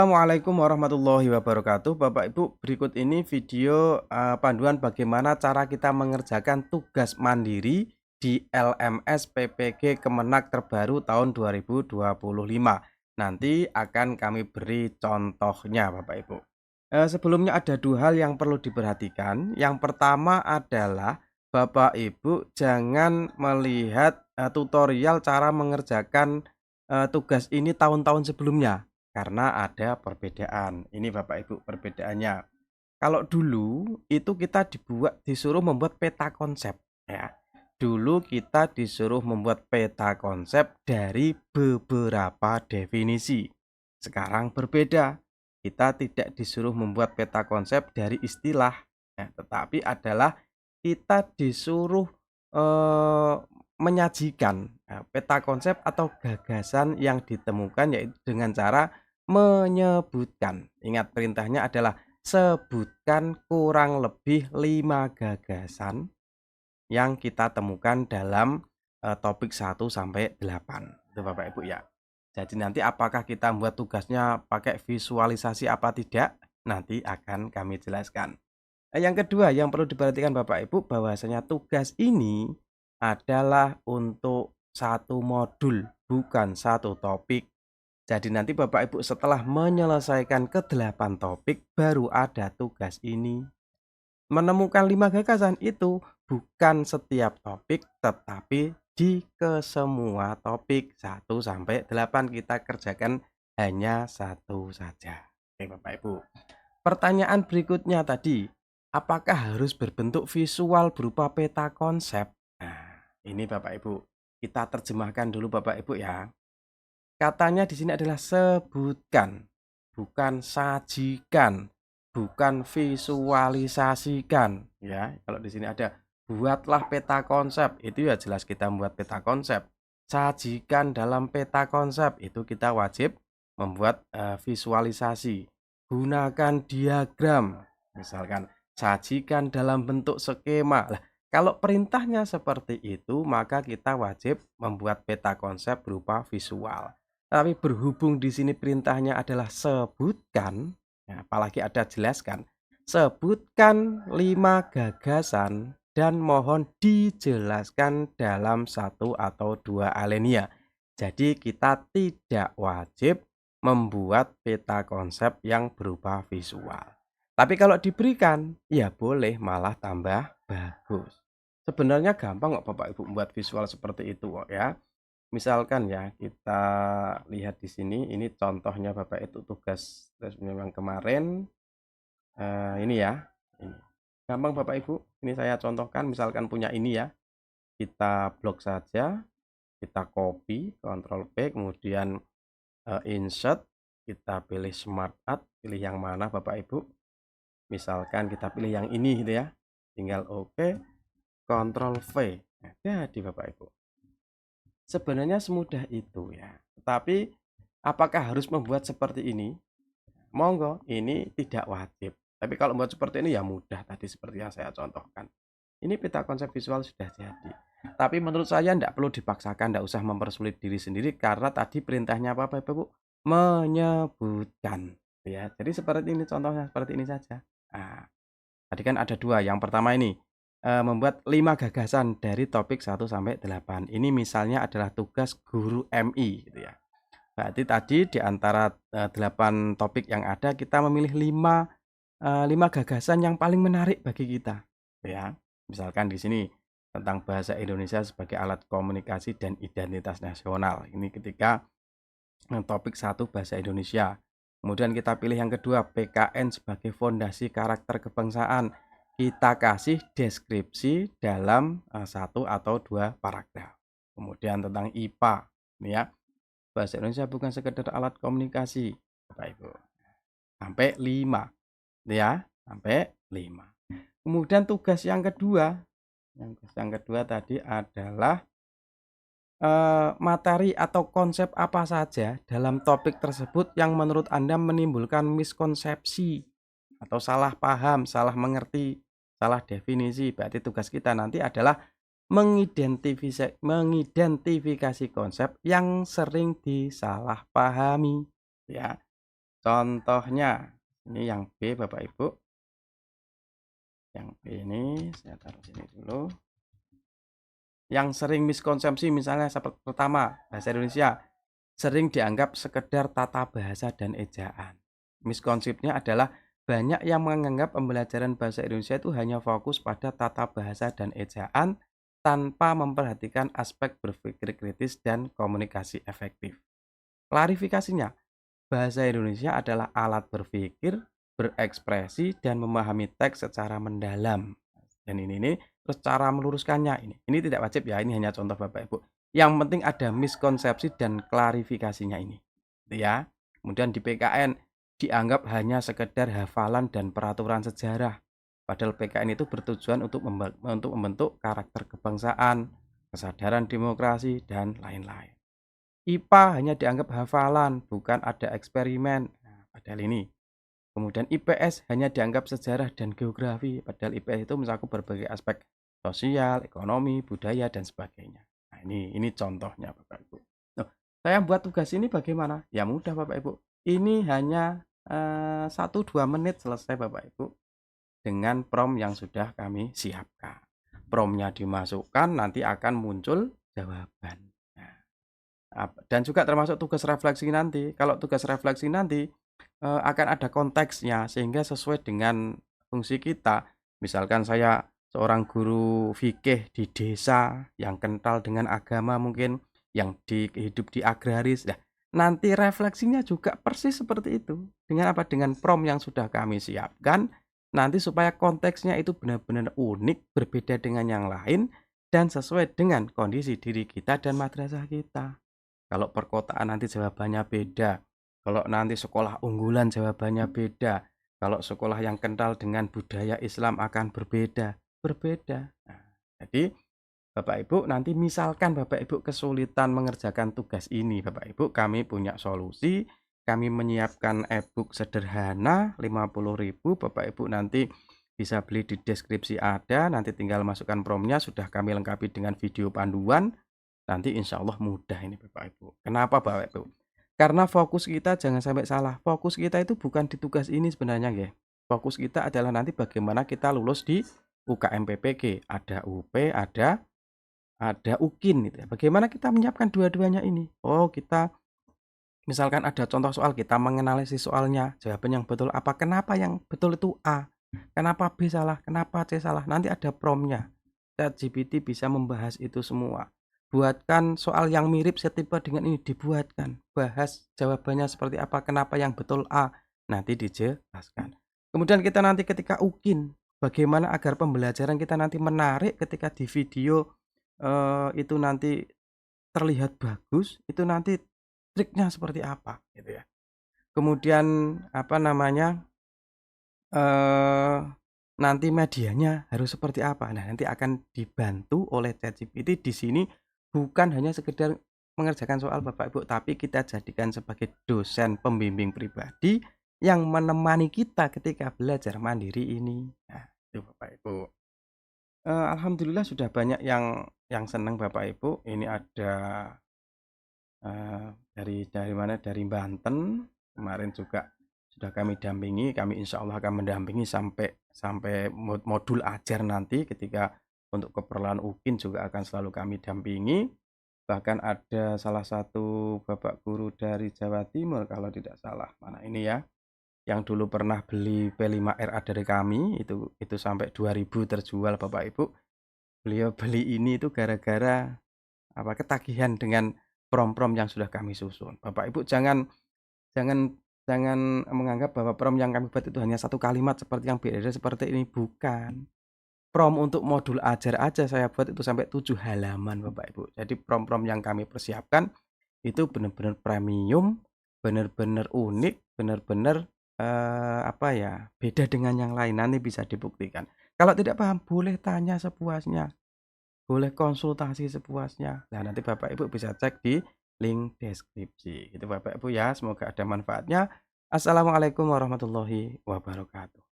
Assalamualaikum warahmatullahi wabarakatuh. Bapak Ibu, berikut ini video panduan bagaimana cara kita mengerjakan tugas mandiri di LMS PPG Kemenak terbaru tahun 2025. Nanti akan kami beri contohnya, Bapak Ibu. Sebelumnya ada dua hal yang perlu diperhatikan. Yang pertama adalah Bapak Ibu jangan melihat tutorial cara mengerjakan tugas ini tahun-tahun sebelumnya. Karena ada perbedaan. Ini Bapak Ibu perbedaannya. Kalau dulu itu kita disuruh membuat peta konsep ya. Dulu kita disuruh membuat peta konsep dari beberapa definisi. Sekarang berbeda. Kita tidak disuruh membuat peta konsep dari istilah ya, tetapi adalah kita disuruh eh, menyajikan peta konsep atau gagasan yang ditemukan yaitu dengan cara menyebutkan. Ingat perintahnya adalah sebutkan kurang lebih 5 gagasan yang kita temukan dalam topik 1 sampai 8. Itu Bapak Ibu ya. Jadi nanti apakah kita membuat tugasnya pakai visualisasi apa tidak, nanti akan kami jelaskan. Yang kedua yang perlu diperhatikan Bapak Ibu bahwasanya tugas ini adalah untuk satu modul, bukan satu topik. Jadi nanti Bapak Ibu setelah menyelesaikan ke-8 topik baru ada tugas ini. Menemukan 5 gagasan itu bukan setiap topik tetapi di kesemua topik 1 sampai 8 kita kerjakan hanya satu saja. Oke Bapak Ibu. Pertanyaan berikutnya tadi, apakah harus berbentuk visual berupa peta konsep? Nah, ini Bapak Ibu, kita terjemahkan dulu Bapak Ibu ya. Katanya di sini adalah sebutkan, bukan sajikan, bukan visualisasikan, ya. Kalau di sini ada buatlah peta konsep, itu ya jelas kita membuat peta konsep. Sajikan dalam peta konsep, itu kita wajib membuat visualisasi. Gunakan diagram, misalkan sajikan dalam bentuk skema. Lah, kalau perintahnya seperti itu, maka kita wajib membuat peta konsep berupa visual. Tapi berhubung di sini perintahnya adalah sebutkan, ya, apalagi ada jelaskan, sebutkan 5 gagasan dan mohon dijelaskan dalam 1 atau 2 alinea. Jadi kita tidak wajib membuat peta konsep yang berupa visual. Tapi kalau diberikan, ya boleh malah tambah bagus. Sebenarnya gampang kok Bapak Ibu membuat visual seperti itu kok ya. Misalkan ya, kita lihat di sini, ini contohnya Bapak itu tugas memang kemarin, ini ya, ini. Gampang Bapak Ibu, ini saya contohkan misalkan punya ini ya, kita blok saja, kita copy, Ctrl V, kemudian insert, kita pilih Smart Art, pilih yang mana Bapak Ibu, misalkan kita pilih yang ini gitu ya, tinggal oke, Ctrl V, nah, jadi Bapak Ibu. Sebenarnya semudah itu ya. Tetapi apakah harus membuat seperti ini? Monggo, ini tidak wajib. Tapi kalau membuat seperti ini ya mudah tadi seperti yang saya contohkan. Ini peta konsep visual sudah jadi. Tapi menurut saya tidak perlu dipaksakan, tidak usah mempersulit diri sendiri karena tadi perintahnya apa Bapak Ibu? Menyebutkan. Ya, jadi seperti ini contohnya seperti ini saja. Nah, tadi kan ada dua. Yang pertama ini membuat 5 gagasan dari topik 1 sampai 8. Ini misalnya adalah tugas guru MI gitu ya. Berarti tadi di antara 8 topik yang ada kita memilih 5 gagasan yang paling menarik bagi kita ya. Misalkan di sini tentang bahasa Indonesia sebagai alat komunikasi dan identitas nasional. Ini ketika topik 1 bahasa Indonesia. Kemudian kita pilih yang kedua PKN sebagai fondasi karakter kebangsaan. Kita kasih deskripsi dalam 1 atau 2 paragraf. Kemudian tentang IPA, ini ya. Bahasa Indonesia bukan sekedar alat komunikasi, Bapak Ibu. Sampai 5, ya, sampai 5. Kemudian tugas yang kedua tadi adalah materi atau konsep apa saja dalam topik tersebut yang menurut Anda menimbulkan miskonsepsi atau salah paham, salah mengerti, salah definisi. Berarti tugas kita nanti adalah mengidentifikasi konsep yang sering disalahpahami ya. Contohnya, ini yang B Bapak Ibu, yang B ini saya taruh sini dulu. Yang sering miskonsepsi misalnya seperti pertama, bahasa Indonesia sering dianggap sekedar tata bahasa dan ejaan. Miskonsepsinya adalah banyak yang menganggap pembelajaran bahasa Indonesia itu hanya fokus pada tata bahasa dan ejaan tanpa memperhatikan aspek berpikir kritis dan komunikasi efektif. Klarifikasinya, bahasa Indonesia adalah alat berpikir, berekspresi, dan memahami teks secara mendalam. Dan ini terus cara meluruskannya ini tidak wajib ya, ini hanya contoh Bapak Ibu. Yang penting ada miskonsepsi dan klarifikasinya ini, gitu ya. Kemudian di PKN dianggap hanya sekedar hafalan dan peraturan sejarah. Padahal PKN itu bertujuan untuk membentuk karakter kebangsaan, kesadaran demokrasi, dan lain-lain. IPA hanya dianggap hafalan, bukan ada eksperimen. Nah, padahal ini. Kemudian IPS hanya dianggap sejarah dan geografi, padahal IPS itu mencakup berbagai aspek sosial, ekonomi, budaya, dan sebagainya. Nah, ini contohnya Bapak Ibu. Loh, saya buat tugas ini bagaimana? Ya mudah Bapak Ibu. Ini hanya 1-2 menit selesai Bapak Ibu dengan prompt yang sudah kami siapkan. Promptnya dimasukkan, nanti akan muncul jawaban. Dan juga termasuk tugas refleksi nanti. Kalau tugas refleksi nanti, akan ada konteksnya sehingga sesuai dengan fungsi kita. Misalkan saya seorang guru fikih di desa yang kental dengan agama mungkin, yang hidup di agraris. Nah, nanti refleksinya juga persis seperti itu. Dengan apa? Dengan prompt yang sudah kami siapkan, nanti supaya konteksnya itu benar-benar unik, berbeda dengan yang lain, dan sesuai dengan kondisi diri kita dan madrasah kita. Kalau perkotaan nanti jawabannya beda, kalau nanti sekolah unggulan jawabannya beda, kalau sekolah yang kental dengan budaya Islam akan berbeda. Nah, jadi Bapak Ibu nanti misalkan Bapak Ibu kesulitan mengerjakan tugas ini, Bapak Ibu kami punya solusi, kami menyiapkan e-book sederhana 50.000, Bapak Ibu nanti bisa beli di deskripsi ada, nanti tinggal masukkan promnya, sudah kami lengkapi dengan video panduan. Nanti insya Allah mudah ini Bapak Ibu. Kenapa Bapak Ibu? Karena fokus kita jangan sampai salah. Fokus kita itu bukan di tugas ini sebenarnya ya. Fokus kita adalah nanti bagaimana kita lulus di UKM PPG. Ada UP, ada UKIN gitu ya. Bagaimana kita menyiapkan dua-duanya ini? Oh, kita misalkan ada contoh soal, kita menganalisis soalnya. Jawaban yang betul apa? Kenapa yang betul itu A? Kenapa B salah? Kenapa C salah? Nanti ada promnya. ChatGPT bisa membahas itu semua. Buatkan soal yang mirip setipe dengan ini, dibuatkan. Bahas jawabannya seperti apa, kenapa yang betul A, nanti dijelaskan. Kemudian kita nanti ketika UKIN, bagaimana agar pembelajaran kita nanti menarik ketika di video itu nanti terlihat bagus, itu nanti triknya seperti apa gitu ya. Kemudian apa namanya, eee, nanti medianya harus seperti apa. Nah, nanti akan dibantu oleh ChatGPT di sini bukan hanya sekedar mengerjakan soal Bapak Ibu, tapi kita jadikan sebagai dosen pembimbing pribadi yang menemani kita ketika belajar mandiri ini. Nah, itu Bapak Ibu. Alhamdulillah sudah banyak yang senang Bapak Ibu. Ini ada, dari mana, dari Banten, kemarin juga sudah kami dampingi, kami insya Allah akan mendampingi sampai sampai modul ajar nanti ketika untuk keperluan UKIN juga akan selalu kami dampingi. Bahkan ada salah satu bapak guru dari Jawa Timur kalau tidak salah, mana ini ya, yang dulu pernah beli P5RA dari kami, itu sampai 2.000 terjual Bapak Ibu. Beliau beli ini itu gara-gara apa, ketagihan dengan prom-prom yang sudah kami susun. Bapak Ibu jangan jangan jangan menganggap bahwa prom yang kami buat itu hanya satu kalimat seperti yang beredar seperti ini, bukan. Prom untuk modul ajar aja saya buat itu sampai 7 halaman Bapak Ibu. Jadi prom-prom yang kami persiapkan itu benar-benar premium, benar-benar unik, benar-benar, apa ya, beda dengan yang lain, nanti bisa dibuktikan. Kalau tidak paham boleh tanya sepuasnya. Boleh konsultasi sepuasnya. Nah, nanti Bapak Ibu bisa cek di link deskripsi. Itu Bapak Ibu ya, semoga ada manfaatnya. Assalamualaikum warahmatullahi wabarakatuh.